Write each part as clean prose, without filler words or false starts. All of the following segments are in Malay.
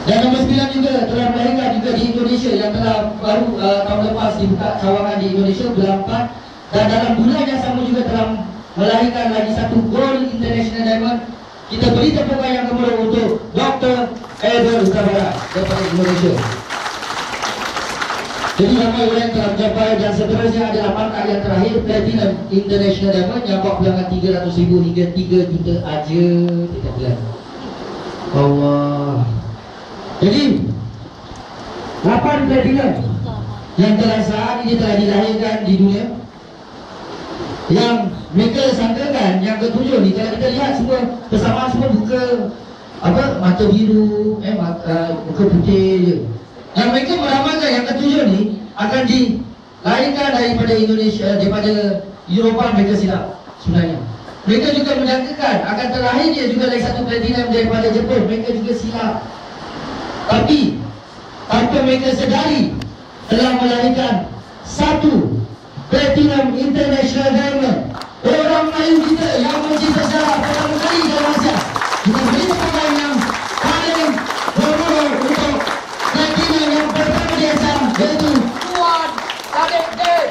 Dan nombor 9 juga telah melahirkan juga di Indonesia yang telah baru tahun lepas dibuka cawangan di Indonesia bulan 4, dan dalam bulan yang sama juga telah melahirkan lagi satu Gold International Diamond. Kita beri tepukan yang kemudian untuk Dr. Edward Hutabara daripada Indonesia. Jadi ramai orang yang telah mencapai, dan seterusnya adalah pangkat yang terakhir Platinum International Diamond yang buat pulangan 300,000 hingga 3 juta aja. Tidak bilang Allah. Jadi 8 Platinum yang telah saat ini telah dilahirkan di dunia, yang mereka sangkakan yang ketujuh ni, kalau kita lihat semua persamaan, semua buka apa, mata biru, muka putih je. Yang mereka meramalkan yang ketujuh ni akan dilahirkan daripada Indonesia, daripada Eropah. Mereka silap sebenarnya. Mereka juga menyangkakan akan terlahirnya juga lagi satu Platinum daripada Jepun. Mereka juga silap. Tapi tanpa mereka sedari telah melahirkan satu Platinum International Diamond. Orang Melayu kita yang mencipta sejarah pertama kali dalam Asia. Kita beri tepukan yang paling bermula untuk Platinum yang pertama di Asia, iaitu Tuan Kadek Dek.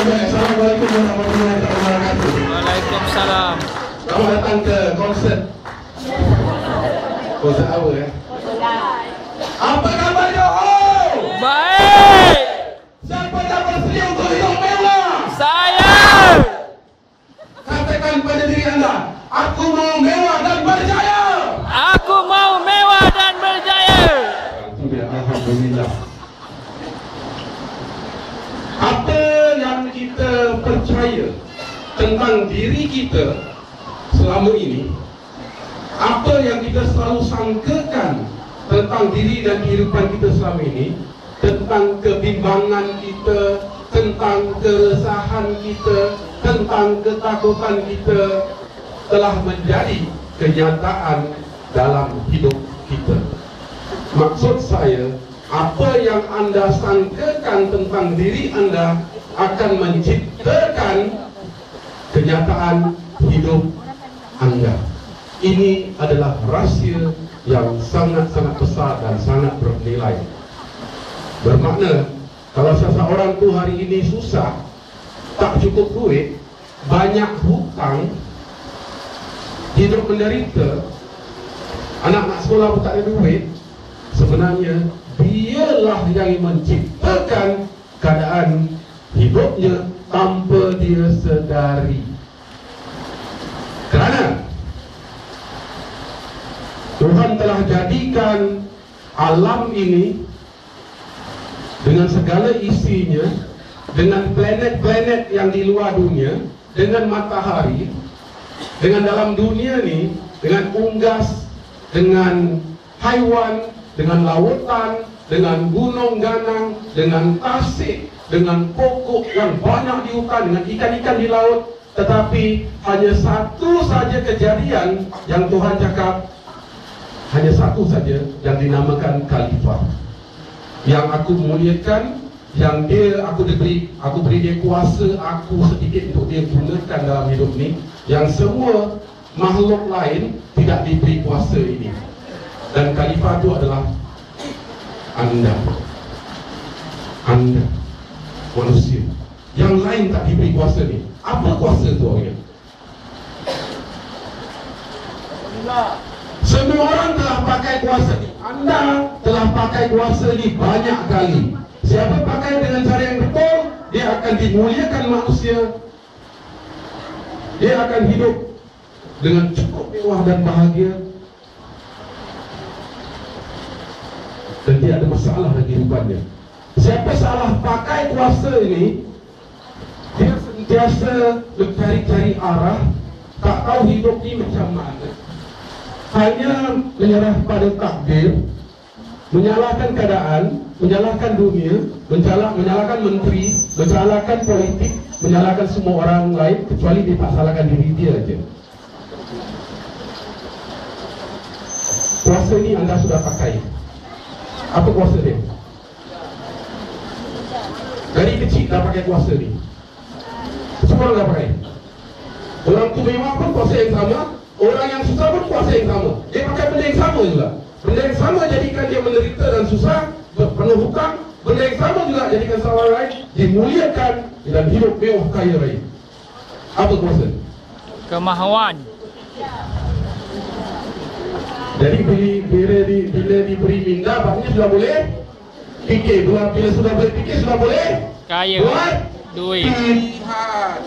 Assalamualaikum warahmatullahi wabarakatuh. Waalaikumsalam. Selamat datang ke konsert. Konsert apa ya? Apa kabarnya? Oh, Baik. siapa yang bersedia untuk hidup mewah? Saya. Katakan pada diri anda, aku mau mewah dan berjaya. Aku mau mewah dan berjaya. Alhamdulillah. Apa yang kita percaya tentang diri kita selama ini, apa yang kita selalu sangkakan tentang diri dan kehidupan kita selama ini, tentang kebimbangan kita, tentang keresahan kita, tentang ketakutan kita, telah menjadi kenyataan dalam hidup kita. Maksud saya, apa yang anda sangkakan tentang diri anda akan menciptakan kenyataan hidup anda. Ini adalah rahsia yang sangat-sangat besar dan sangat bernilai. Bermakna, kalau seseorang tu hari ini susah, tak cukup duit, banyak hutang, hidup menderita, anak-anak sekolah pun tak ada duit, sebenarnya dialah yang menciptakan keadaan hidupnya tanpa dia sedari. Kerana Tuhan telah jadikan alam ini dengan segala isinya, dengan planet-planet yang di luar dunia, dengan matahari, dengan dalam dunia ni, dengan unggas, dengan haiwan, dengan lautan, dengan gunung ganang, dengan tasik, dengan pokok yang banyak di hutan, dengan ikan-ikan di laut. Tetapi hanya satu saja kejadian yang Tuhan cakap, hanya satu saja yang dinamakan khalifah, yang aku muliakan, yang dia aku beri dia kuasa, aku sedikit untuk dia gunakan dalam hidup ni, yang semua makhluk lain tidak diberi kuasa ini. Dan khalifah itu adalah Anda manusia. Yang lain tak diberi kuasa ni. Apa kuasa tu orangnya? Semua orang telah pakai kuasa ni. Anda telah pakai kuasa ni banyak kali. Siapa pakai dengan cara yang betul, dia akan dimuliakan manusia. Dia akan hidup dengan cukup mewah dan bahagia. Dan dia ada masalah dalam kehidupannya. Siapa salah pakai kuasa ini, dia sentiasa mencari-cari arah, tak tahu hidup ni macam mana. Hanya menyerah pada takdir, menyalahkan keadaan, menyalahkan dunia, menyalahkan menteri, menyalahkan politik, menyalahkan semua orang lain, kecuali dia tak salahkan diri dia aja. Kuasa ni anda sudah pakai. Apa kuasa dia? Dari kecil dah pakai kuasa ni. Semua orang dah pakai. Orang tu mewah pun kuasa yang sama, orang yang susah pun kuasa yang sama. Dia pakai benda yang sama juga. Benda yang sama jadikan dia menderita dan susah, penuh hutang. Benda yang sama juga jadikan salah lain dimuliakan dan hidup mewah kaya raya. Apa kuasa? Kemahuan. Jadi bila diberi minda, maknanya sudah boleh fikir. Bila sudah boleh fikir, sudah boleh Kaya. buat Duit. Pilihan.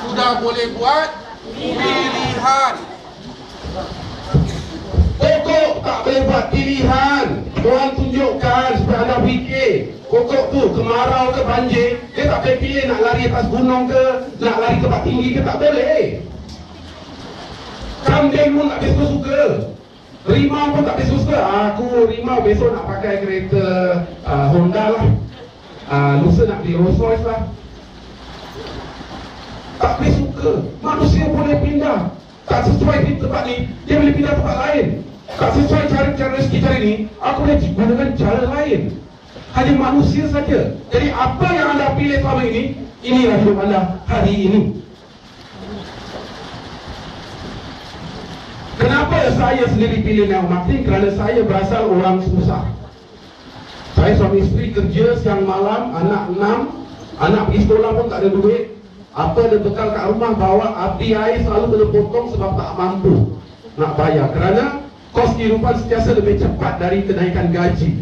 Sudah boleh buat pilihan. Pokok tak boleh buat pilihan. Tuhan tunjukkan supaya anda fikir. Pokok tu kemarau ke banjir, dia tak boleh pilih nak lari atas gunung ke, nak lari tempat tinggi ke, tak boleh. Kambing pun tak boleh suka. Rimau pun tak boleh suka. Aku rimau besok nak pakai kereta Honda lah, lusa nak beli Rolls Royce lah. Tak boleh suka. Manusia boleh pindah. Tak sesuai di tempat ni, dia boleh pindah tempat lain. Tak sesuai cara rezeki cari ni, aku boleh gunakan cara lain. Hanya manusia saja. Jadi apa yang anda pilih selama ini, inilah hidup anda hari ini. Kenapa saya sendiri pilih neo marketing? Kerana saya berasal orang susah. Saya suami isteri kerja siang malam, anak 6, anak pergi sekolah pun tak ada duit. Apa ada bekal kat rumah, bawa api air selalu kena potong sebab tak mampu nak bayar. Kerana kos kehidupan sentiasa lebih cepat dari kenaikan gaji.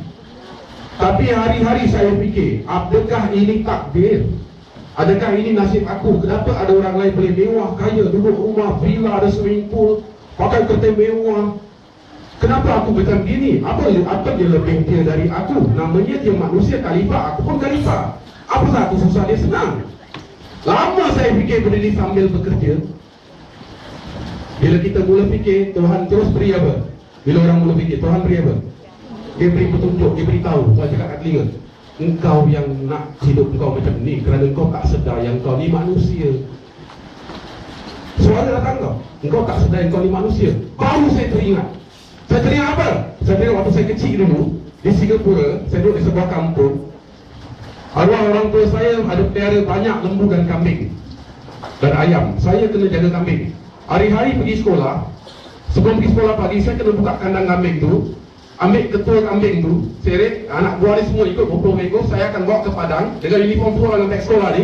Tapi hari-hari saya fikir, adakah ini takdir? Adakah ini nasib aku? Kenapa ada orang lain boleh mewah, kaya, duduk rumah, villa, ada swimming pool, pakai kereta mewah? Kenapa aku macam gini? Apa dia lebih dia dari aku? Namanya dia manusia khalifah, aku pun khalifah. Apa satu susah dia senang? Lama saya fikir benda ni sambil bekerja. Bila kita mula fikir, Tuhan terus beri apa? Bila orang mula fikir, Tuhan beri apa? Dia beri petunjuk, dia beritahu. Tuhan cakap kat telinga, engkau yang nak hidup engkau macam ni kerana engkau tak sedar yang engkau ni manusia. Suara datang kau, engkau tak sedar engkau ni manusia. Baru saya teringat. Saya teringat apa? Saya teringat waktu saya kecil dulu di Singapura, saya duduk di sebuah kampung. Arwah orang tua saya ada pelihara banyak lembu dan kambing dan ayam. Saya kena jaga kambing. Hari-hari pergi sekolah. Sebelum pergi sekolah pagi, saya kena buka kandang kambing tu, ambil ketua kambing tu, seret, anak buah ni semua ikut 20 ekor. Saya akan bawa ke padang dengan uniform sekolah dan teks sekolah ni.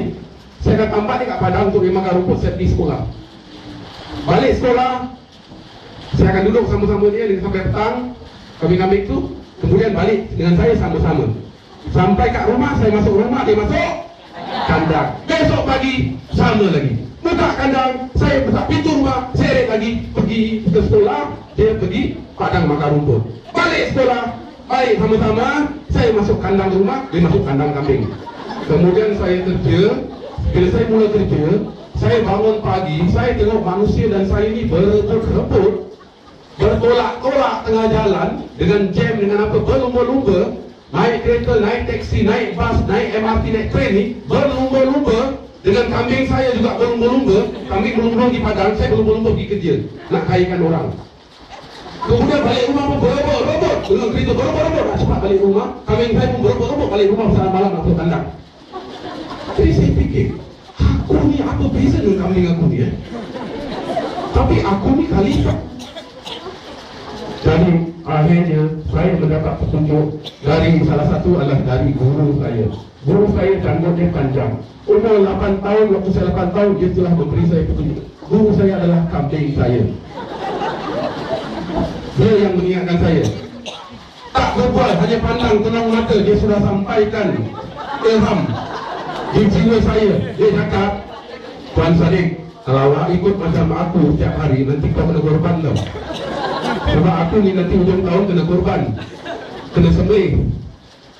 Saya akan tampak dia kat padang untuk dia makan rumput. Saya pergi sekolah. Balik sekolah, saya akan duduk sama-sama dia sampai petang, kambing-kambing tu. Kemudian balik dengan saya sama-sama. Sampai kat rumah, saya masuk rumah, dia masuk kandang. Besok pagi, sama lagi. Buka kandang, saya buka pintu rumah, seret lagi, pergi ke sekolah, dia pergi padang makan rumput. Balik sekolah, baik sama-sama, saya masuk kandang rumah, dia masuk kandang kambing. Kemudian saya kerja. Bila saya mula kerja, saya bangun pagi, saya tengok manusia dan saya ni berebut-rebut, bertolak-tolak tengah jalan, dengan jam, dengan apa, berlumba-lumba. Naik kereta, naik taksi, naik bas, naik MRT, naik train ni, berlumba-lumba. Dengan kambing saya juga berlumba-lumba. Kambing berlumba di padang, saya berlumba-lumba pergi kerja, nak kayakan orang. Kemudian balik rumah pun berebut-rebut, dengan kereta berebut-rebut nak cepat balik rumah. Kambing saya pun berebut-rebut balik rumah saat malam nak pergi kandang. Jadi saya fikir, aku ni apa beza dengan kambing aku ni? Tapi aku ni khalifah. Jadi akhirnya saya mendapat petunjuk dari salah satu adalah dari guru saya. Guru saya janggutnya panjang. Umur 8 tahun, waktu saya 8 tahun dia telah memberi saya petunjuk. Guru saya adalah kambing saya. Dia yang mengingatkan saya. Tak berbual, hanya pandang tenang mata, dia sudah sampaikan ilham di jiwa saya. Dia cakap, Tuan Sadiq, kalau awak ikut macam aku setiap hari, nanti kau kena korban tau. Sebab aku ni nanti hujung tahun kena korban, kena sembelih.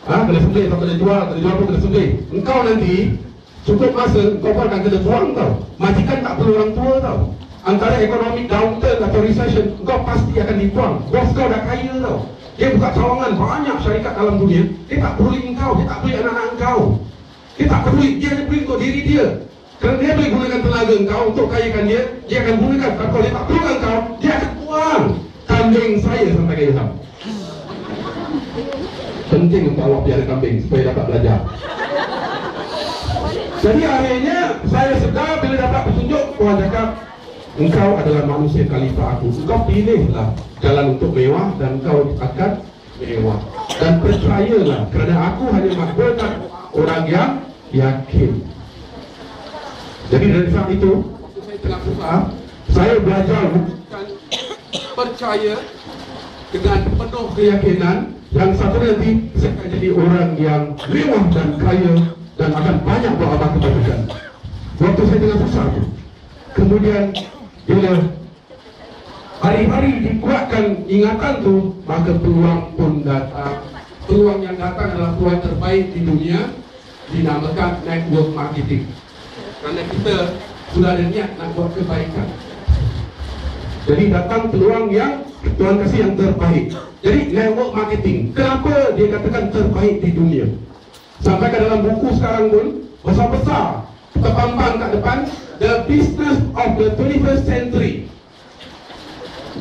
Kena sembelih atau kena jual pun kena sembelih. Engkau nanti cukup masa kau pun akan kena buang tau. Majikan tak perlu orang tua tau. Antara economic downturn atau recession, kau pasti akan dibuang. Bos kau dah kaya tau. Dia buka cawangan banyak syarikat dalam dunia. Dia tak perlu engkau, dia tak perlu anak-anak engkau. Dia tak perlu, dia hanya perlu untuk diri dia. Kerana dia boleh gunakan tenaga engkau untuk kayakan dia, dia akan gunakan. Kalau dia tak perlu engkau, dia akan buang. Kambing saya sampai kaya ilham. Penting untuk awak pelihara kambing supaya dapat belajar. Jadi akhirnya saya sedar bila dapat petunjuk, Tuhan cakap, engkau adalah manusia khalifah aku. Engkau pilihlah jalan untuk mewah dan engkau akan mewah. Dan percayalah, kerana aku hanya makbulkan orang yang yakin. Jadi dari saat itu, saya tengah susah, saya belajar percaya dengan penuh keyakinan. Yang satu nanti saya akan jadi orang yang mewah dan kaya dan akan banyak beramal kebajikan. Waktu saya tengah susah tu, kemudian bila hari-hari dikuatkan ingatan tu, maka peluang pun datang. Peluang yang datang adalah peluang terbaik di dunia, dinamakan network marketing. Kerana kita sudah ada niat nak buat kebaikan. Jadi datang peluang yang Tuhan kasih yang terbaik. Jadi network marketing, kenapa dia katakan terbaik di dunia? Sampai ke dalam buku sekarang pun besar-besar terpampang kat depan, the business of the 21st century.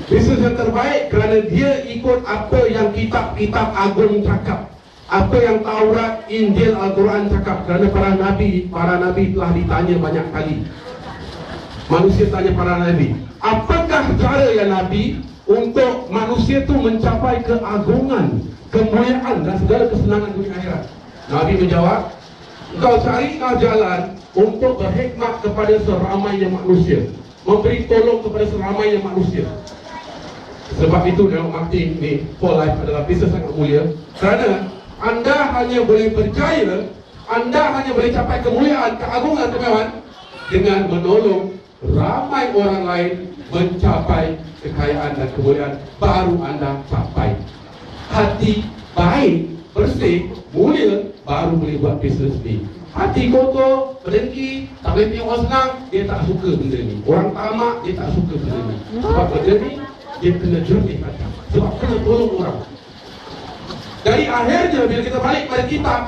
Bisnes yang terbaik kerana dia ikut apa yang kitab-kitab agung cakap, apa yang Taurat, Injil, Al-Quran cakap. Kerana para nabi telah ditanya banyak kali. Manusia tanya para nabi, apakah cara ya Nabi untuk manusia itu mencapai keagungan, kemuliaan dan segala kesenangan dunia akhirat? Nabi menjawab, engkau carilah jalan untuk berkhidmat kepada seramainya manusia, memberi tolong kepada seramainya manusia. Sebab itu dalam marketing ni, for life adalah bisnes sangat mulia. Kerana anda hanya boleh berjaya, anda hanya boleh capai kemuliaan, keagungan, kemewahan dengan menolong ramai orang lain mencapai kekayaan dan kemuliaan baru anda capai. Hati baik, bersih, mulia, baru boleh buat bisnes ni. Hati kotor, berdengki, tak boleh tengok orang senang, dia tak suka benda ni. Orang tamak, dia tak suka benda ni. Sebab benda ni, dia kena jernih hati. Sebab kena tolong orang. Dari akhirnya, bila kita balik pada kitab,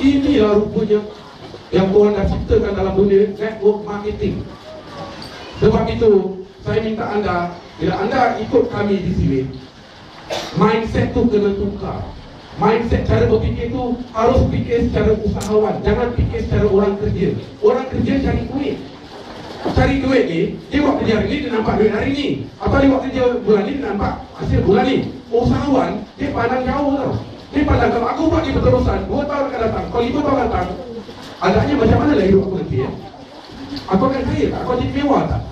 inilah rupanya yang Tuhan dah ciptakan dalam dunia, network marketing. Sebab itu, saya minta anda, bila anda ikut kami di sini, mindset tu kena tukar. Mindset cara berfikir tu harus fikir secara usahawan, jangan fikir secara orang kerja. Orang kerja cari duit. Cari duit ni, dia buat kerja hari ni, dia nampak duit hari ni. Atau dia buat kerja bulan ni, dia nampak hasil bulan ni. Usahawan, dia pandang jauh tau. Dia pandang, kalau aku buat ni berterusan 2 tahun akan datang, kalau 5 tahun datang, agaknya macam mana lah hidup aku nanti ya? Aku akan kaya tak? Aku jadi mewah tak?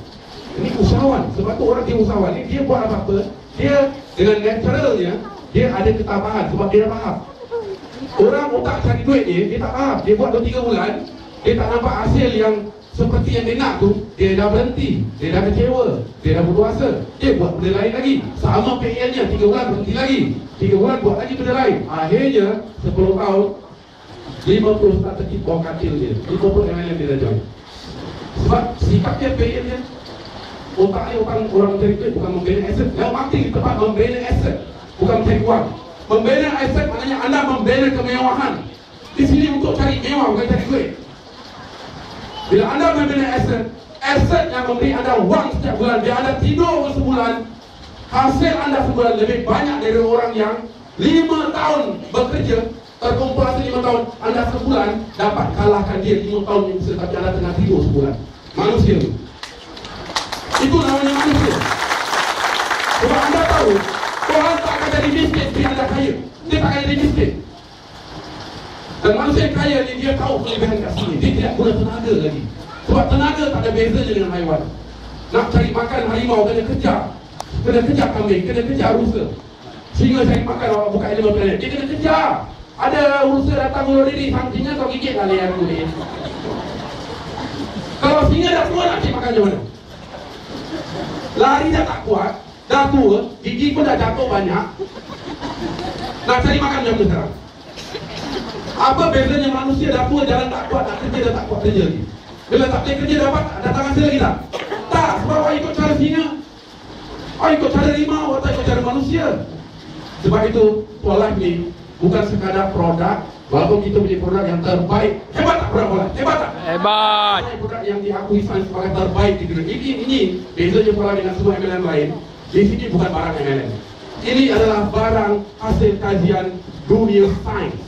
Ini usahawan. Sebab tu orang dia usahawan ni, dia buat apa-apa, dia dengan naturalnya, dia ada ketabahan sebab dia dah faham. Orang otak cari duit ni, dia tak faham. Dia buat 2-3 bulan, dia tak nampak hasil yang seperti yang dia nak tu, dia dah berhenti, dia dah kecewa, dia dah putus asa, dia buat benda lain lagi. Sama PL-nya, 3 bulan berhenti lagi, 3 bulan buat lagi benda lain. Akhirnya 10 tahun 50 start terkit bawah katil dia, 50 MLM dia dah join. Sebab sikap dia, PL dia, otak dia orang mencari duit, bukan membina aset. Yang penting di tempat membina aset, bukan mencari uang. Membina aset maknanya anda membina kemewahan. Di sini untuk cari mewah, bukan cari duit. Bila anda membina aset, aset yang memberi anda wang setiap bulan, bila anda tidur sebulan, hasil anda sebulan lebih banyak dari orang yang 5 tahun bekerja, terkumpul hasil 5 tahun, anda sebulan dapat kalahkan dia 5 tahun yang bisa, tapi anda tengah tidur sebulan. Manusia itu namanya manusia. Sebab anda tahu, Orang tak akan jadi miskin bila anda kaya. Dia tak akan jadi miskin. Dan manusia yang kaya ni dia tahu kelebihan kat sini. Dia tidak guna tenaga lagi. Sebab tenaga tak ada bezanya dengan haiwan. Nak cari makan harimau kena kejar. Kena kejar kambing, kena kejar rusa. Singa cari makan orang bukan Animal Planet. Dia kena kejar. Ada rusa datang bunuh diri, singa kau gigit lah leher aku ni. Kalau singa dah tua nak cari makan macam mana? Lari dah tak kuat, dah tua, gigi pun dah jatuh banyak. Nak cari makan macam mana sekarang? Apa bezanya manusia dah tua, jalan tak kuat, nak kerja dah tak kuat kerja lagi? Bila tak boleh kerja dapat datang hasil lagi tak? Tak, sebab awak ikut cara singa, awak ikut cara rimau atau ikut cara manusia. Sebab itu Wall Life ni bukan sekadar produk. Walaupun kita punya produk yang terbaik. Hebat tak produk Wall Life? Hebat tak? Hebat. Produk yang diakui sains sebagai terbaik di dunia. Ini bezanya Wall Life dengan semua MLM lain. Di sini bukan barang MLM. Ini adalah barang hasil kajian dunia sains.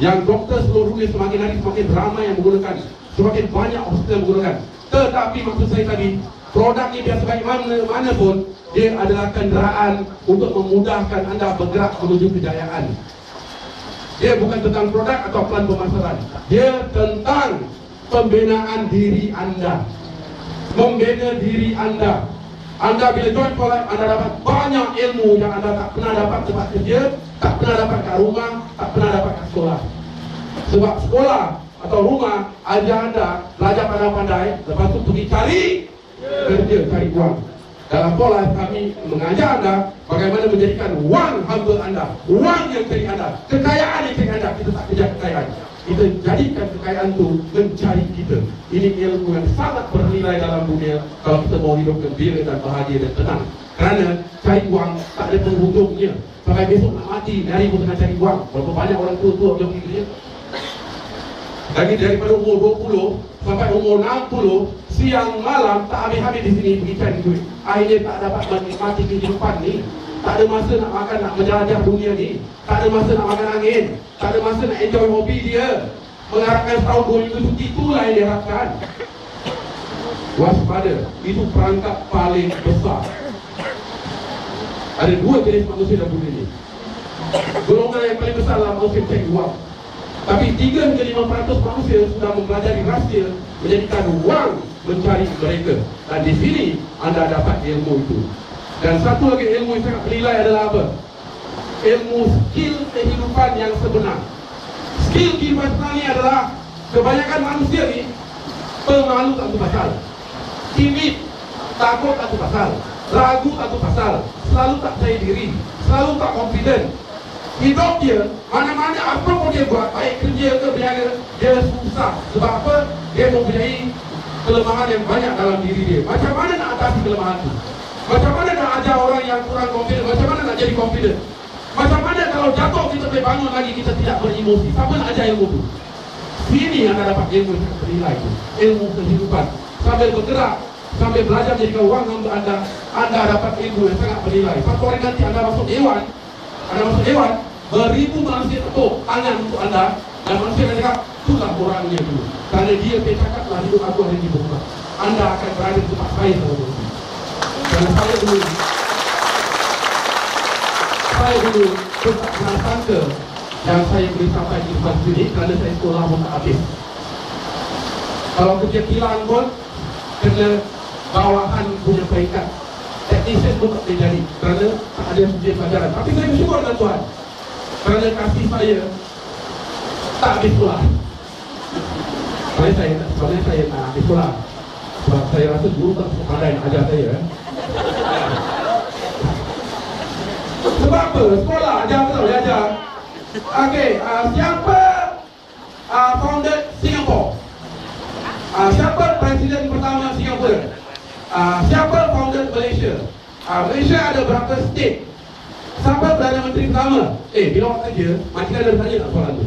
Yang doktor seluruh dunia semakin hari semakin ramai yang menggunakan, semakin banyak hospital yang menggunakan. Tetapi maksud saya tadi, produk ini biasa baik mana pun, dia adalah kenderaan untuk memudahkan anda bergerak menuju kejayaan. Dia bukan tentang produk atau plan pemasaran. Dia tentang pembinaan diri anda. Membina diri anda. Anda bila join Wall Life, anda dapat banyak ilmu yang anda tak pernah dapat tempat kerja, tak pernah dapat kat rumah, tak pernah dapat kat sekolah. Sebab sekolah atau rumah ajar anda belajar pandai-pandai, lepas tu pergi cari kerja, cari uang. Dalam Wall Life kami mengajar anda bagaimana menjadikan wang hamba anda, wang yang cari anda, kekayaan yang cari anda. Kita tak kejar kekayaan, kita jadikan kekayaan itu mencari kita. Ini ilmu yang sangat bernilai dalam dunia kalau kita mau hidup gembira dan bahagia dan tenang. Kerana cari wang tak ada penghujungnya. Sampai besok nak mati, hari pun tengah cari wang. Berapa banyak orang tua-tua belum pergi kerja. Lagi daripada umur 20 sampai umur 60, siang malam tak habis-habis di sini pergi cari duit. Akhirnya tak dapat menikmati kehidupan ni. Tak ada masa nak makan, nak menjelajah dunia ni. Tak ada masa nak makan angin. Tak ada masa nak enjoy hobi dia. Mengharapkan setahun 2 minggu cuti, itulah yang dia harapkan. Waspada, itu perangkap paling besar. Ada 2 jenis manusia dalam dunia ni. Golongan yang paling besar adalah manusia cari wang. Tapi 3 hingga 5% manusia sudah mempelajari rahsia menjadikan wang mencari mereka. Dan di sini anda dapat ilmu itu. Dan satu lagi ilmu yang sangat bernilai adalah apa? Ilmu skill kehidupan yang sebenar. Skill kehidupan sebenar ni adalah kebanyakan manusia ni pemalu tak tu pasal, timid, takut tak tu pasal, ragu tak tu pasal, selalu tak percaya diri, selalu tak confident. Hidup dia, mana-mana apa pun dia buat, baik kerja ke berniaga, dia susah. Sebab apa? Dia mempunyai kelemahan yang banyak dalam diri dia. Macam mana nak atasi kelemahan itu? Macam mana nak ajar orang yang kurang confident? Macam mana nak jadi confident? Macam mana kalau jatuh kita boleh bangun lagi, kita tidak beremosi? Siapa nak ajar ilmu itu? Sini anda dapat ilmu yang sangat bernilai itu. Ilmu kehidupan. Sambil bergerak, sambil belajar menjadikan wang untuk anda dapat ilmu yang sangat bernilai. Satu hari nanti anda masuk dewan, beribu manusia tepuk tangan untuk anda. Dan manusia akan cakap, itulah orangnya dulu. Kerana dia cakaplah hidup aku hari ini berubah. Anda akan berada di tempat saya selama ini. Dan saya dulu tak pernah sangka yang saya boleh sampai di tempat sini kerana saya sekolah pun tak habis. Kalau kerja kilang pun kena bawahan punya peringkat. Teknisian pun tak boleh jadi kerana tak ada subjek pelajaran. Tapi saya bersyukur dengan Tuhan kerana kasih saya tak habis sekolah. Sebenarnya saya tak habis sekolah. Sebab saya rasa guru tak pandai nak ajar saya. Sebab apa? Sekolah ajar betul, dia ajar. Okey, siapa founder Singapore? Siapa presiden pertama Singapura? Siapa founder Malaysia? Malaysia ada berapa state? Siapa Perdana Menteri pertama? Bila awak kerja, majikan ada tanya tak soalan tu?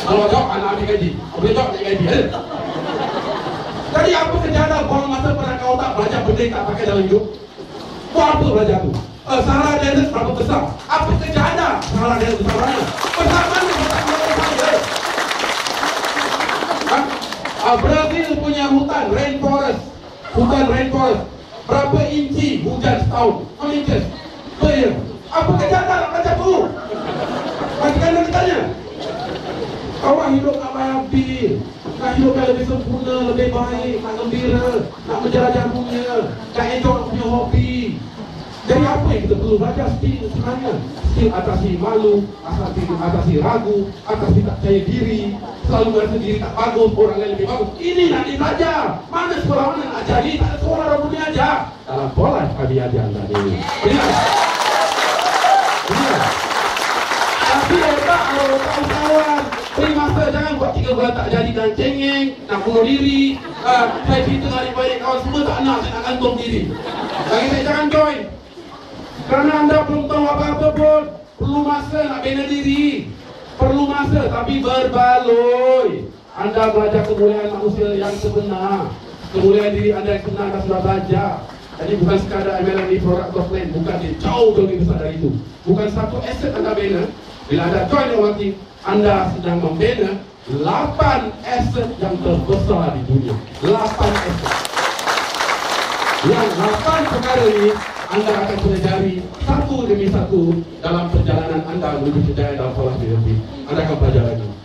Kalau jawab, anak ambil gaji. Boleh jawab naik gaji, ada? Tadi apa kejadian buang masa pada kau tak belajar benda tak pakai dalam hidup? Buat apa belajar tu? Salah Dennis berapa besar? Apa kejadian salah Dennis besar mana? Besar mana besar saya? Brazil punya hutan rainforest. Hutan rainforest berapa inci hujan setahun? How many inches per year? Apa kejadian macam tu? Bagaimana nak ditanya? Awak hidup nak bayar bil, nak hidup yang lebih sempurna, lebih baik, nak gembira, nak menjelajah dunia, nak enjoy punya hobi. Jadi apa yang kita perlu belajar skill sebenarnya? Skill atasi malu, atasi ragu, atasi tak percaya diri, selalu merasa diri tak bagus, orang lain lebih bagus. Ini nak dibelajar. Mana sekolah mana nak jadi? Tak ada sekolah orang dunia aja. Dalam pola kami ajar anda ini. Benar? Benar? Tapi hebat kalau kawan-kawan. Beri masa, jangan buat 3 bulan tak jadi dan cengeng, nak bunuh diri. Saya cerita dengan adik-adik kawan semua tak nak, saya nak gantung diri. Bagi saya jangan join. Kerana anda belum tahu apa-apa pun. Perlu masa nak bina diri. Perlu masa tapi berbaloi. Anda belajar kemuliaan manusia yang sebenar. Kemuliaan diri anda yang sebenar anda sudah belajar. Jadi bukan sekadar MLM ni produk top lane. Bukan, dia jauh lebih besar dari itu. Bukan satu aset anda bina. Bila anda join your team, anda sedang membina 8 aset yang terbesar di dunia. 8 aset. Yang 8 perkara ini anda akan pelajari satu demi satu dalam perjalanan anda menuju kejayaan dalam pola PLP. Anda akan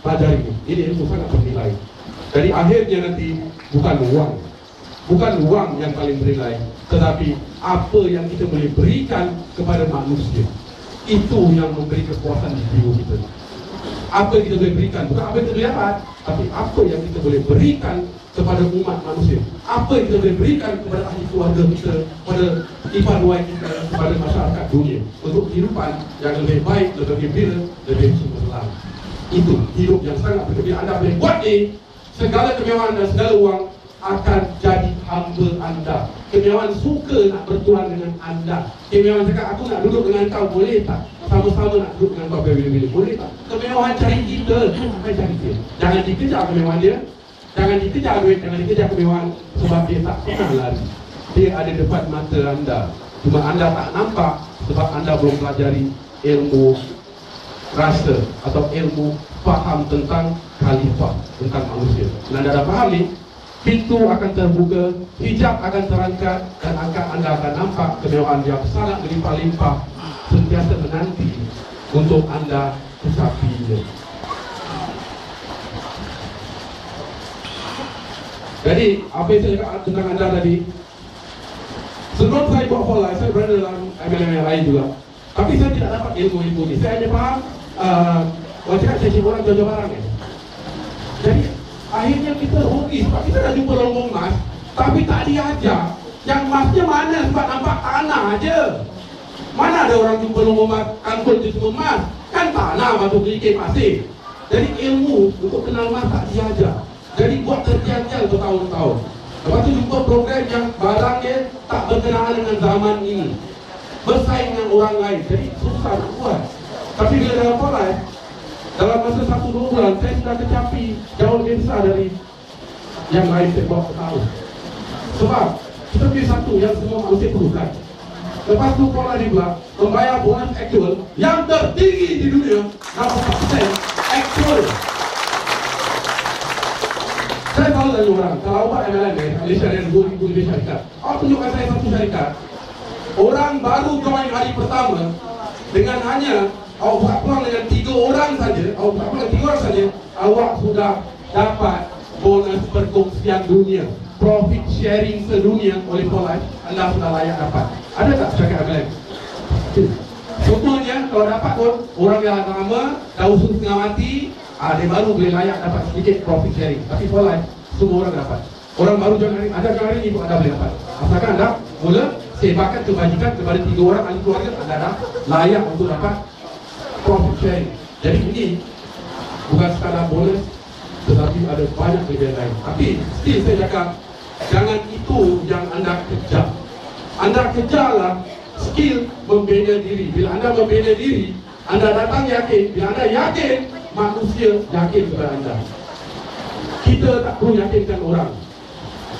pelajari ini. Ini ilmu sangat bernilai. Jadi akhirnya nanti bukan uang yang paling bernilai, tetapi apa yang kita boleh berikan kepada manusia. Itu yang memberi kepuasan di jiwa kita. Apa yang kita boleh berikan, bukan apa yang kita boleh dapat, tapi apa yang kita boleh berikan kepada umat manusia. Apa yang kita boleh berikan kepada ahli keluarga kita, kepada ipar-luai kita, kepada masyarakat dunia, untuk kehidupan yang lebih baik, lebih gembira, lebih cemerlang. Itu hidup yang sangat berbeza. Anda boleh buat ni, segala kemewahan dan segala uang akan jadi hamba anda. Kemewahan suka nak bertuan dengan anda. Kemewahan cakap, aku nak duduk dengan kau, boleh tak? Sama-sama nak duduk dengan kau bila-bila, boleh tak? Kemewahan cari kita, bukan cari dia. Jangan dikejar kemewahan dia. Jangan dikejar duit, jangan dikejar kemewahan, sebab dia tak pernah lari. Dia ada depan mata anda. Cuma anda tak nampak sebab anda belum pelajari ilmu rasa atau ilmu faham tentang khalifah, tentang manusia. Dan anda dah faham ni, pintu akan terbuka, hijab akan terangkat, dan anda akan nampak kemewahan yang sangat berlimpah-limpah sentiasa menanti untuk anda kecapinya. Jadi, apa yang saya cakap tentang anda tadi, sebelum saya buat whole life, saya berada dalam MLM yang lain juga. Tapi saya tidak dapat ilmu-ilmu ini. Saya hanya faham, orang cakap saya cik orang jual barang ya. Jadi, akhirnya kita rugi sebab kita dah jumpa lombong emas, tapi tak diajar yang emasnya mana, sebab nampak tanah aja. Mana ada orang jumpa lombong emas, angkut je semua emas. Kan tanah batu kerikil pasir. Jadi ilmu untuk kenal emas tak diajar. Jadi buat terjajal bertahun-tahun. Lepas tu jumpa program yang barangnya tak berkenaan dengan zaman ini, bersaing dengan orang lain. Jadi susah nak buat. Tapi bila dalam pola, dalam masa 1-2 bulan saya sudah kecapi jauh lebih besar dari yang lain saya bawa ke tahun. Sebab kita punya satu yang semua manusia perlukan. Lepas tu pola di belakang membayar bonus aktual yang tertinggi di dunia, 80% aktual. Saya tahu dari orang, kalau buat MLM Malaysia ada 2,000 lebih syarikat. Awak tunjukkan saya satu syarikat, orang baru join hari pertama, dengan hanya awak buat peluang dengan 3 orang saja, awak buat peluang 3 orang saja, awak sudah dapat bonus perkongsian dunia, profit sharing sedunia oleh Polife. Anda sudah layak dapat. Ada tak syarikat MLM? Contohnya, kalau dapat pun, orang yang lama, dah usul setengah mati, dia baru boleh layak dapat sedikit profit sharing. Tapi Polife, semua orang dapat. Orang baru join hari, ada hari ini pun anda boleh dapat. Asalkan anda mula sebarkan kebajikan kepada 3 orang ahli keluarga, anda dah layak untuk dapat profit sharing. Jadi ini bukan sekadar bonus, tetapi ada banyak kelebihan lain. Tapi still saya cakap, jangan itu yang anda kejar. Anda kejarlah skill membina diri. Bila anda membina diri, anda datang yakin. Bila anda yakin, manusia yakin kepada anda. Kita tak perlu yakinkan orang.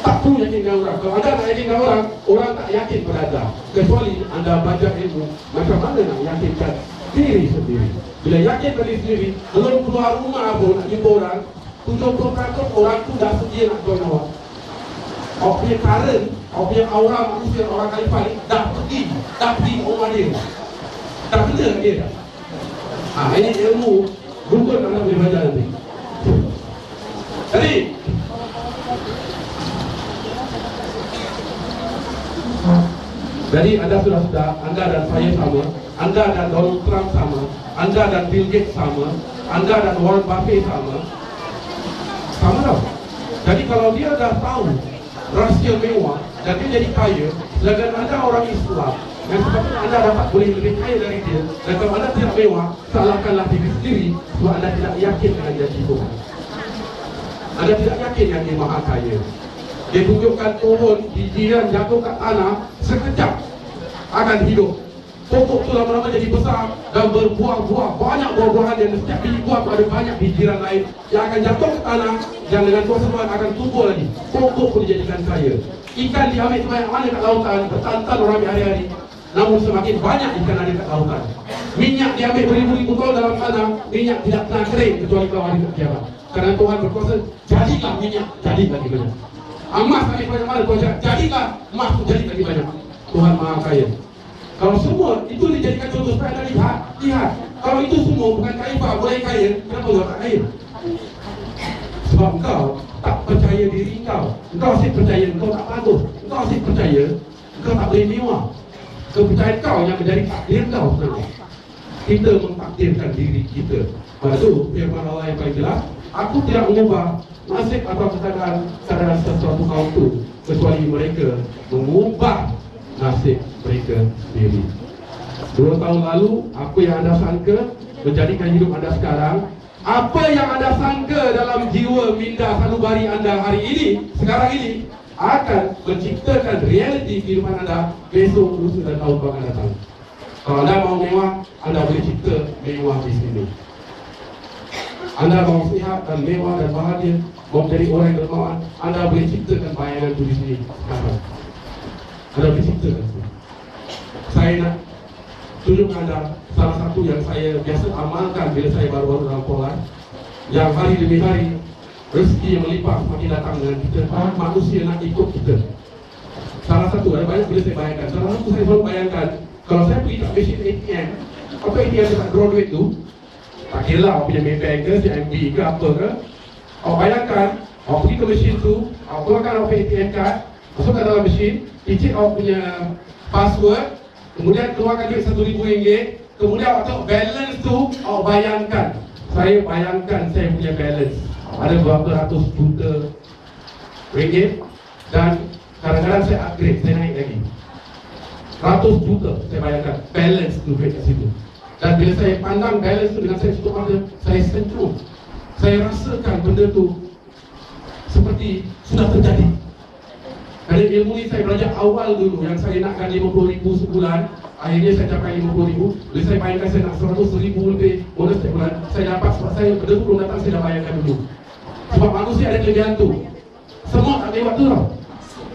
Tak perlu yakinkan orang. Kalau anda tak yakinkan orang, orang tak yakin pada anda. Kecuali anda belajar ilmu, macam mana nak yakinkan diri sendiri. Bila yakin pada diri sendiri, belum keluar rumah pun nak jumpa orang, 70% orang tu dah sedia nak join awak. Awak punya current, awak punya aura manusia, orang khalifah ni dah pergi ke rumah dia. Tak kena dia tak? Ini ilmu rukun anda boleh belajar nanti. Jadi anda sudah, anda dan saya sama, anda dan Donald Trump sama, anda dan Bill Gates sama, anda dan Warren Buffett sama tau. Jadi kalau dia dah tahu rahsia mewah dan dia jadi kaya, sedangkan anda orang Islam yang sepatutnya anda dapat boleh lebih kaya dari dia, dan kalau anda tidak mewah, salahkanlah diri sendiri sebab anda tidak yakin dengan janji Tuhan. Anda tidak yakin yang dia maha kaya. Dia tunjukkan pohon bijian jatuh kat tanah sekejap akan hidup. Pokok tu lama-lama jadi besar dan berbuah-buah, banyak buah-buahan, dan setiap biji buah tu ada banyak bijiran lain yang akan jatuh ke tanah yang dengan kuasa Tuhan akan tumbuh lagi. Pokok pun dijadikan kaya. Ikan diambil sebanyak mana kat lautan, bertantan orang ambil hari-hari, namun semakin banyak ikan ada kat lautan. Minyak diambil beribu-ribu tahun dalam tanah, minyak tidak pernah kering kecuali kalau hari kiamat. Karena Tuhan berkuasa, jadilah minyak, jadi lagi banyak. Emas lagi banyak mana Tuhan cakap, jadilah emas tu jadi lagi banyak. Tuhan maha kaya. Kalau semua itu dijadikan contoh supaya anda lihat. Kalau itu semua bukan kaifah boleh kaya, kenapa engkau tak kaya? Sebab engkau tak percaya diri engkau. Engkau asyik percaya engkau tak bagus. Engkau asyik percaya engkau tak boleh mewah. Kepercayaan kau yang menjadi takdir kau sebenarnya. Kita mentakdirkan diri kita. Sebab itu firman Allah yang paling jelas, aku tidak mengubah nasib atau keadaan sesuatu kaum itu, kecuali mereka mengubah nasib mereka sendiri. 2 tahun lalu, apa yang anda sangka menjadikan hidup anda sekarang. Apa yang anda sangka dalam jiwa minda sanubari anda hari ini, sekarang ini, akan menciptakan realiti kehidupan anda besok, lusa dan tahun akan datang. Kalau anda mau mewah, anda boleh cipta mewah di sini. Anda mau sihat dan mewah dan bahagia, mau menjadi orang yang dermawan, anda boleh ciptakan bayangan itu di sini sekarang. Anda boleh ciptakan. Saya nak tunjuk anda salah satu yang saya biasa amalkan bila saya baru-baru dalam Poland, yang hari demi hari rezeki yang melimpah semakin datang dengan kita. Manusia nak ikut kita. Salah satu, ada banyak bila saya bayangkan. Salah satu saya selalu bayangkan, kalau saya pergi kat mesin ATM, apa ATM dekat draw duit tu, tak kira lah awak punya Maybank ke, CIMB ke, apa ke, awak bayangkan, awak pergi ke mesin tu, awak keluarkan awak punya ATM card, masukkan dalam mesin, icik awak punya password, kemudian keluarkan duit RM1,000, kemudian awak tengok balance tu, awak bayangkan. Saya bayangkan saya punya balance ada berapa ratus juta ringgit, dan kadang-kadang saya upgrade, saya naik lagi ratus juta. Saya bayangkan balance tu duit kat situ, dan bila saya pandang balance tu dengan saya tutup mata, saya senyum. Saya rasakan benda tu seperti sudah terjadi. Kerana ilmu ni saya belajar awal dulu, yang saya nakkan 50,000 sebulan, akhirnya saya capai 50,000. Bila saya bayangkan saya nak 100,000 lebih bonus setiap bulan, saya dapat sebab saya benda tu belum datang, saya dah bayangkan dulu. Sebab manusia ada kelebihan tu, semua tak boleh buat tu tau.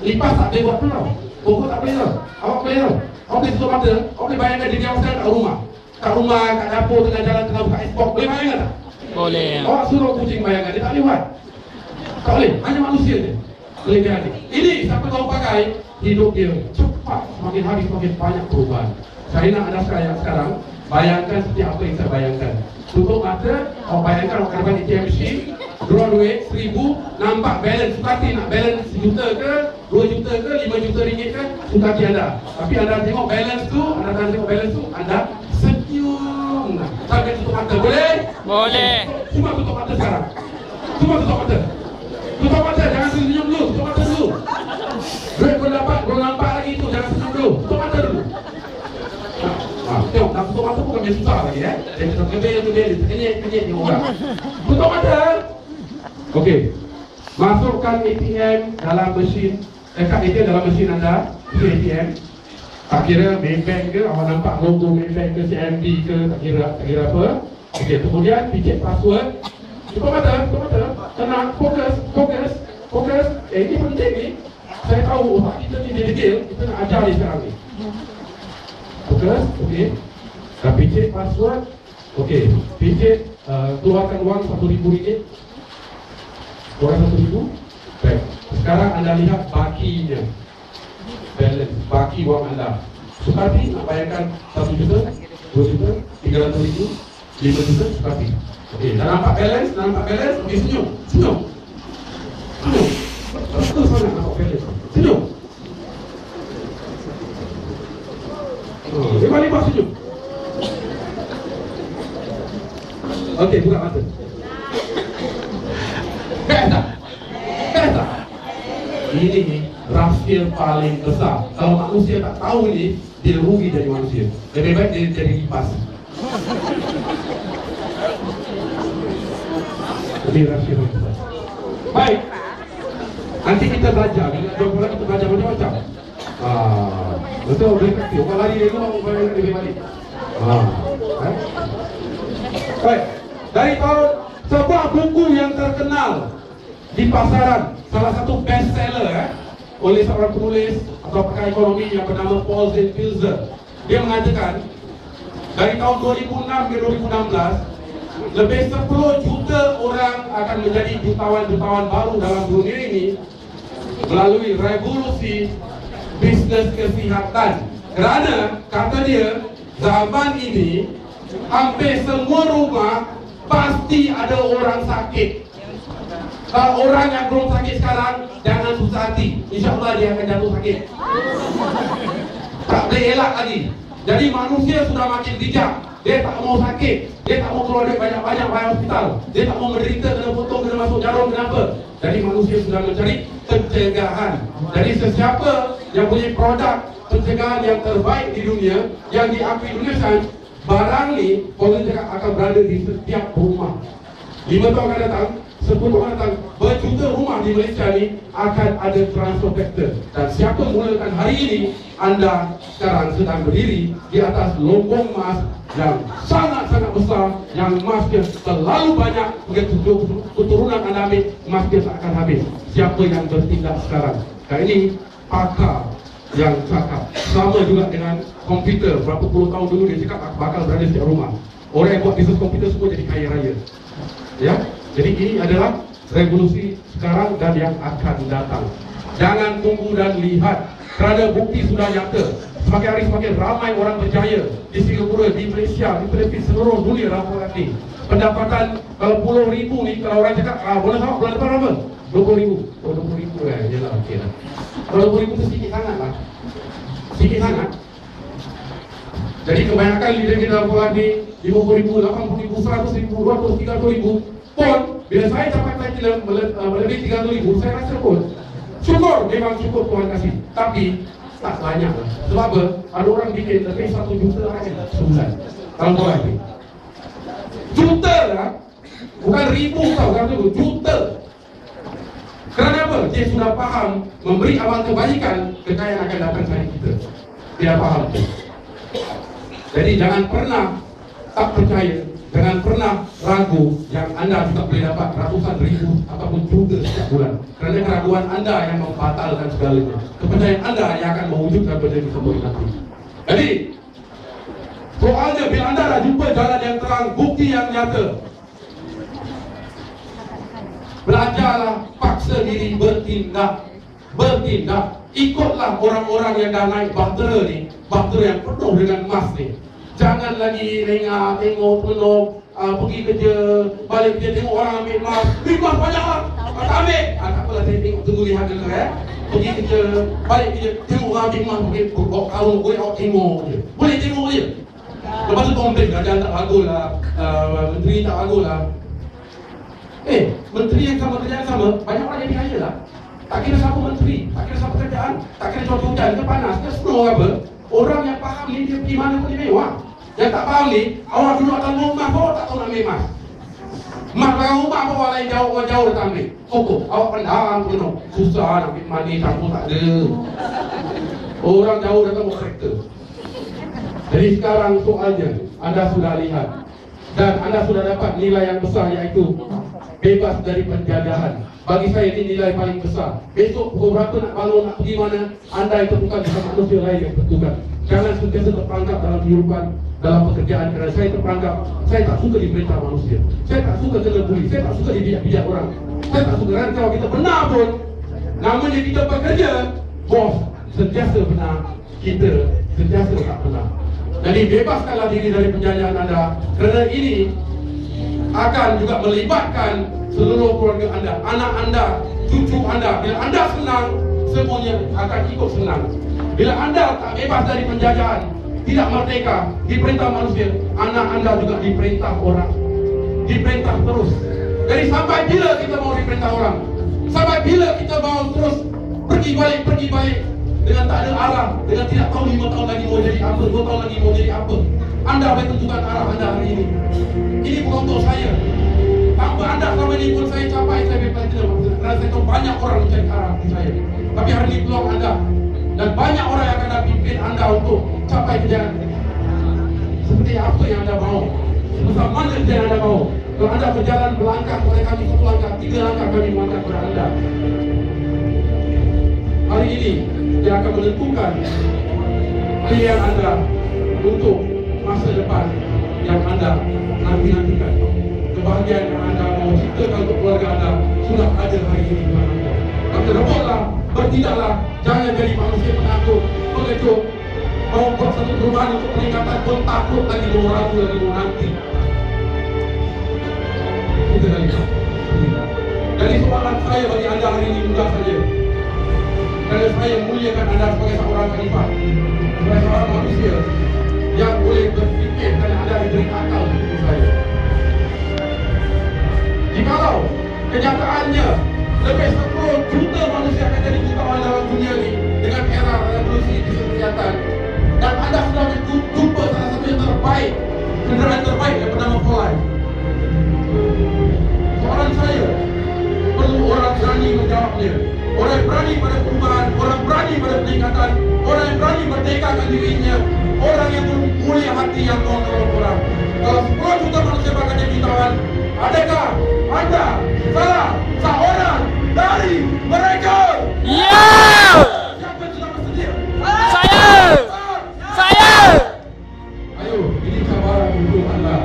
Lipas tak boleh buat tu tau. Pokok tak boleh tau. Awak boleh tau. Awak boleh tutup mata, awak boleh bayangkan diri awak sekarang kat rumah. Kat rumah, kat dapur, tengah jalan, tengah buka Xbox. Boleh bayangkan tak? Boleh. Awak suruh kucing bayangkan, dia tak boleh buat. Tak boleh, hanya manusia je kelebihan ni. Ini siapa tahu pakai, hidup dia cepat, semakin hari semakin banyak perubahan. Saya nak anda sekarang bayangkan seperti apa yang saya bayangkan. Tutup mata, awak bayangkan awak dapat ATM machine, draw duit RM1,000, nampak balance, suka hati nak balance RM1 ke, RM2 ke, RM5 ringgit ke, suka hati anda. Tapi anda tengok balance tu, anda senyum. Sampai tutup mata, boleh? Boleh. Cuma tutup mata sekarang. Cuma tutup mata. Tutup mata, jangan senyum dulu, tutup mata dulu. Duit belum dapat, belum nampak lagi tu, jangan senyum dulu, tutup mata dulu. Tengok, nak tutup mata bukan yang susah lagi Dia tutup kebel, kenyek ni orang. Tutup mata. Okey. Masukkan ATM dalam mesin, dekat ATM dalam mesin anda, mesin ATM. Tak kira Maybank ke, awak nampak logo Maybank ke, CIMB ke, tak kira apa. Okey, kemudian picit password. Tutup mata, tenang, fokus. Ini penting ni. Saya tahu otak kita ni dia degil, kita nak ajar dia sekarang ni. Fokus, okey. Dah picit password. Okey, picit, keluarkan wang RM1,000. Keluarkan RM1,000. Baik. Sekarang anda lihat bakinya. Balance, baki wang anda. Suka hati nak bayangkan RM1 juta? 2 juta, 300 ribu, 5 juta, tapi okey, dah nampak balance, okey, senyum. Betul sangat nampak balance. Senyum. Dia balik senyum. Okey, buka mata. Best tak? Ini rahsia paling besar. Kalau manusia tak tahu ini, dia rugi jadi manusia. Lebih baik dia jadi kipas. Ini rahsia paling besar. Baik. Nanti kita belajar. Bila ada bola kita belajar macam-macam. Betul, boleh kaki. Orang lari dari rumah, orang lari dari balik. Baik. Dari tahun sebuah buku yang terkenal di pasaran, salah satu best seller oleh seorang penulis atau pakar ekonomi yang bernama Paul Pilzer. Dia mengatakan dari tahun 2006 ke 2016 lebih 10 juta orang akan menjadi jutawan-jutawan baru dalam dunia ini melalui revolusi bisnes kesihatan. Kerana kata dia, zaman ini hampir semua rumah pasti ada orang sakit. Kalau orang yang belum sakit sekarang, jangan susah hati. InsyaAllah dia akan jatuh sakit. Tak boleh elak lagi. Jadi manusia sudah makin bijak. Dia tak mau sakit. Dia tak mau keluar duit banyak-banyak bayar hospital. Dia tak mau menderita, kena potong, kena masuk jarum, kenapa? Jadi manusia sudah mencari pencegahan. Jadi sesiapa yang punya produk pencegahan yang terbaik di dunia, yang diakui dunia sains, barang ni, kalau cakap akan berada di setiap rumah. 5 tahun akan datang, 10 tahun datang, berjuta rumah di Malaysia ni akan ada transfer factor. Dan siapa mulakan hari ini, anda sekarang sedang berdiri di atas lombong emas yang sangat-sangat besar, yang emasnya terlalu banyak, keturunan anda ambil, emasnya tak akan habis. Siapa yang bertindak sekarang? Dan ini pakar yang cakap. Sama juga dengan komputer. Berapa puluh tahun dulu dia cakap bakal berada di setiap rumah. Orang yang buat bisnes komputer semua jadi kaya raya. Ya, jadi ini adalah revolusi sekarang dan yang akan datang. Jangan tunggu dan lihat, kerana bukti sudah nyata. Semakin hari semakin ramai orang berjaya di Singapura, di Malaysia, di Filipina, seluruh dunia dalam ini. Pendapatan kalau puluh ribu ni, kalau orang cakap boleh sama bulan depan berapa? 20,000. Oh, 20,000 jelah okey lah. Kalau 20,000 tu sedikit sangat lah. Sedikit sangat. Jadi kebanyakan leader kita dalam pola ni 50,000, 80,000, 100,000, 200,000, 300,000 pun bila saya capai platinum melebihi 300,000, saya rasa pun syukur, memang syukur Tuhan kasih. Tapi tak banyak lah. Sebab apa? Ada orang bikin lebih 1 juta aja sebulan dalam pola ni. Juta lah. Bukan ribu tau, juta. Kerana apa? Dia sudah faham memberi amal kebaikan, kekayaan akan datang dari kita. Dia faham tu. Jadi jangan pernah tak percaya, jangan pernah ragu yang anda juga boleh dapat ratusan ribu ataupun juta setiap bulan. Kerana keraguan anda yang membatalkan segalanya. Kepercayaan anda yang akan mewujudkan benda tersebut nanti. Jadi soalnya bila anda dah jumpa jalan yang terang, bukti yang nyata, belajarlah, paksa diri bertindak. Ikutlah orang-orang yang dah naik bahtera ni, bahtera yang penuh dengan emas ni. Jangan lagi lengah, tengok penuh, pergi kerja, balik kerja, tengok orang ambil emas. Emas banyak lah, tak ambil. Tak apalah, saya tengok, tunggu lihat dulu Pergi kerja, balik kerja, tengok orang ambil emas, bawa karung, boleh awak tengok je. Boleh tengok je. Lepas tu komplain, kerajaan tak bagus lah, menteri tak bagus lah. Menteri yang sama, kerjaan sama, banyak orang jadi kaya lah. Tak kira siapa menteri, tak kira siapa kerjaan, tak kira cuaca hujan ke panas ke snow apa. Orang yang faham ni dia pergi mana pun dia mewah. Yang tak faham ni, awak duduk atas rumah pun tak tahu nak ambil emas. Emas belakang rumah pun orang lain jauh datang ambil. Koko, awak pandang penuh. Susah nak ambil emas ni, campur tak ada. Orang jauh datang bawa kereta. Jadi sekarang soalnya, anda sudah lihat dan anda sudah dapat nilai yang besar, iaitu bebas dari penjajahan. Bagi saya ini nilai paling besar. Besok pukul berapa nak bangun, nak pergi mana, anda itu bukan bisa manusia lain yang bertugas. Jangan sentiasa terperangkap dalam kehidupan, dalam pekerjaan. Kerana saya terperangkap, saya tak suka diperintah manusia. Saya tak suka kena bully, saya tak suka dibijak-bijak orang. Saya tak suka, kerana kalau kita benar pun, namanya kita bekerja, bos sentiasa benar, kita sentiasa tak benar. Jadi bebaskanlah diri dari penjajahan anda, kerana ini akan juga melibatkan seluruh keluarga anda, anak anda, cucu anda. Bila anda senang, semuanya akan ikut senang. Bila anda tak bebas dari penjajahan, tidak merdeka, diperintah manusia, anak anda juga diperintah orang, diperintah terus. Jadi sampai bila kita mau diperintah orang? Sampai bila kita mau terus pergi balik dengan tak ada arah, dengan tidak tahu 5 tahun lagi mau jadi apa, 2 tahun lagi mau jadi apa? Anda boleh tentukan arah anda hari ini. Ini bukan untuk saya. Tanpa anda selama ini pun saya capai, saya bebas tidak. Kerana saya tahu banyak orang mencari arah di saya. Tapi hari ini peluang anda, dan banyak orang yang akan pimpin anda untuk capai kejayaan. Seperti apa yang anda mau, sebesar mana yang anda mau. Kalau anda berjalan melangkah oleh kami 1 langkah, 3 langkah kami melangkah kepada anda. Hari ini yang akan menentukan pilihan anda untuk masa depan yang anda nantikan. Kebahagiaan yang anda mau ciptakan untuk keluarga anda sudah ada hari ini di mana anda. Maka rebutlah, bertindaklah, jangan jadi manusia penakut, pengecut, mau buat satu perubahan untuk peningkatan pun takut lagi, mau ragu lagi, mau nanti. Itu dari Jadi soalan saya bagi anda hari ini mudah saja. Kerana saya muliakan anda sebagai seorang khalifah, sebagai seorang manusia yang boleh berfikir, kerana anda diberi akal seperti saya. Jikalau kenyataannya lebih 10 juta manusia akan jadi jutawan dalam dunia ini dengan era revolusi kesehatan, dan anda sudah jumpa salah satu yang terbaik, kenderaan terbaik yang bernama Polai. Soalan saya, perlu orang berani menjawabnya. Orang yang berani pada perubahan, orang berani pada peningkatan, orang yang berani merdekakan dirinya, orang yang mulia hati yang mau menolong orang. Kalau 10 juta manusia bakal jadi jutawan, adakah anda salah seorang dari mereka? Ya! Siapa yang sudah bersedia? Saya! Ayo, ini cabaran untuk anda.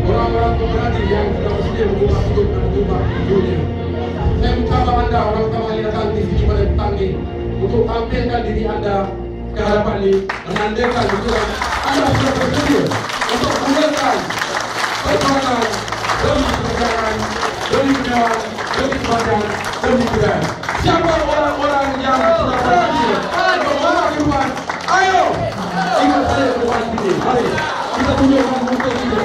Orang-orang pemberani yang sudah bersedia mengubah hidup dan mengubah dunia. Saya mencabar anda, orang utama yang datang di sini pada petang ini, untuk tampilkan diri anda ke hadapan ini, menandakan betul anda sudah bersedia untuk menggunakan perjuangan demi kemerdekaan, demi kemewahan, demi kebahagiaan, demi budaya. Siapa orang-orang yang sudah bersedia untuk mengubah kehidupan? Ayo, ikut saya ke depan sini. Mari kita tunjukkan muka kita.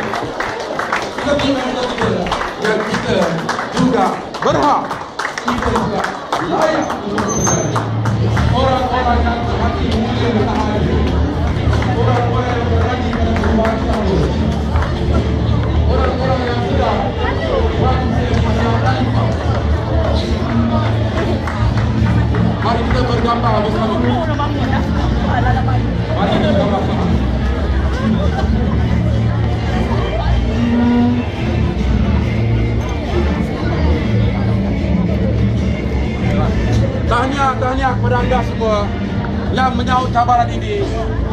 Kita tunjukkan muka kita yang kita juga berhak, kita juga layak untuk berjaya. Orang-orang yang hati mulia bertahan, orang-orang yang berani pada perubahan tahun, orang-orang yang sudah berhasil menjalankan. Mari kita bergambar bersama. Mari kita bergambar bersama. Tahniah kepada anda semua yang menyahut cabaran ini.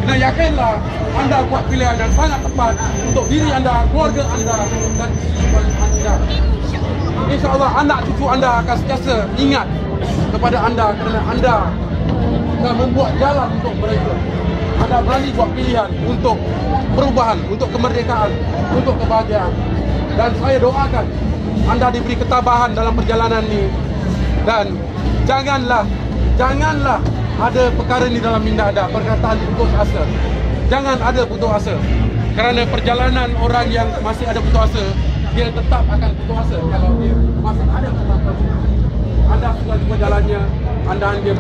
Kena yakinlah anda buat pilihan yang sangat tepat untuk diri anda, keluarga anda dan kehidupan anda. InsyaAllah anak cucu anda akan sentiasa ingat kepada anda kerana anda akan membuat jalan untuk mereka. Anda berani buat pilihan untuk perubahan, untuk kemerdekaan, untuk kebahagiaan. Dan saya doakan anda diberi ketabahan dalam perjalanan ini. Dan janganlah ada perkara ni dalam minda anda, perkataan putus asa. Jangan ada putus asa. Kerana perjalanan orang yang masih ada putus asa, dia tetap akan putus asa kalau dia masih ada putus asa. Anda sudah cuba jalannya, anda hanya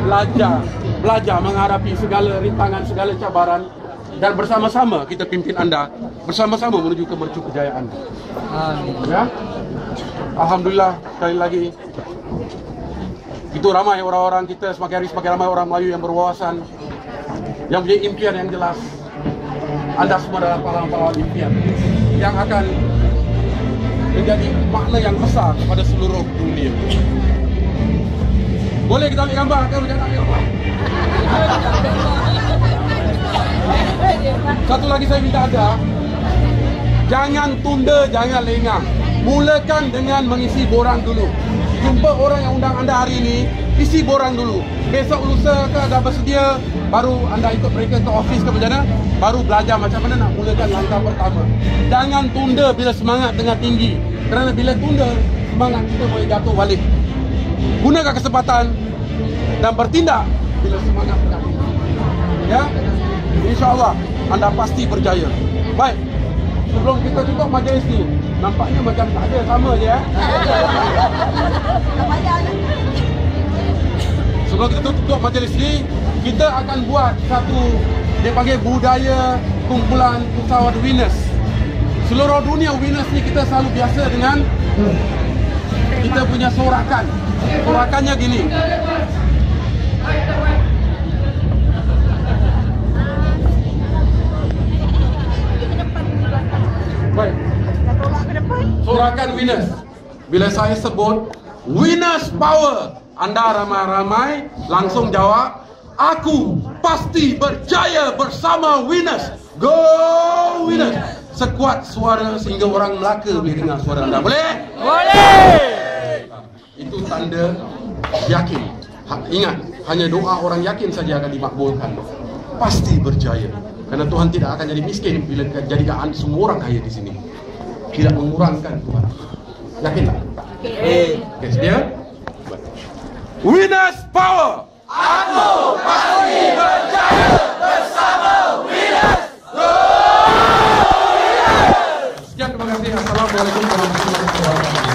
belajar menghadapi segala rintangan, segala cabaran, dan bersama-sama kita pimpin anda, bersama-sama menuju ke mercu kejayaan. Ya? Alhamdulillah, sekali lagi itu ramai orang-orang kita, semakin hari semakin ramai orang Melayu yang berwawasan, yang punya impian yang jelas. Anda semua adalah pahlawan-pahlawan impian yang akan menjadi makna yang besar kepada seluruh dunia. Boleh kita ambil gambar? Jangan ambil gambar. Satu lagi saya minta anda, jangan tunda, jangan lengah. Mulakan dengan mengisi borang dulu. Jumpa orang yang undang anda hari ini, isi borang dulu. Besok lusa ke dah bersedia, baru anda ikut mereka ke office ke macam mana, baru belajar macam mana nak mulakan langkah pertama. Jangan tunda bila semangat tengah tinggi. Kerana bila tunda, semangat kita boleh jatuh balik. Gunakan kesempatan dan bertindak bila semangat tengah tinggi. Ya, InsyaAllah anda pasti berjaya. Baik, sebelum kita tutup majlis ni, nampaknya macam tak ada, sama je ya. Sebelum kita tutup majlis ni, kita akan buat satu, dia panggil budaya kumpulan usahawan winners. Seluruh dunia winners ni kita selalu biasa dengan kita punya sorakan. Sorakannya gini. Baik. Sorakan winners. Bila saya sebut winners power, anda ramai-ramai langsung jawab, aku pasti berjaya bersama winners. Go winners. Sekuat suara sehingga orang Melaka boleh dengar suara anda. Boleh? Boleh. Itu tanda yakin. Ingat, hanya doa orang yakin saja akan dimakbulkan. Pasti berjaya. Kerana Tuhan tidak akan jadi miskin bila jadikan semua orang kaya di sini. Tidak mengurangkan Tuhan. Yakin tak? Okey, sedia? Winners power. Aku pasti berjaya bersama winners. Sekian, terima kasih. Assalamualaikum warahmatullahi wabarakatuh.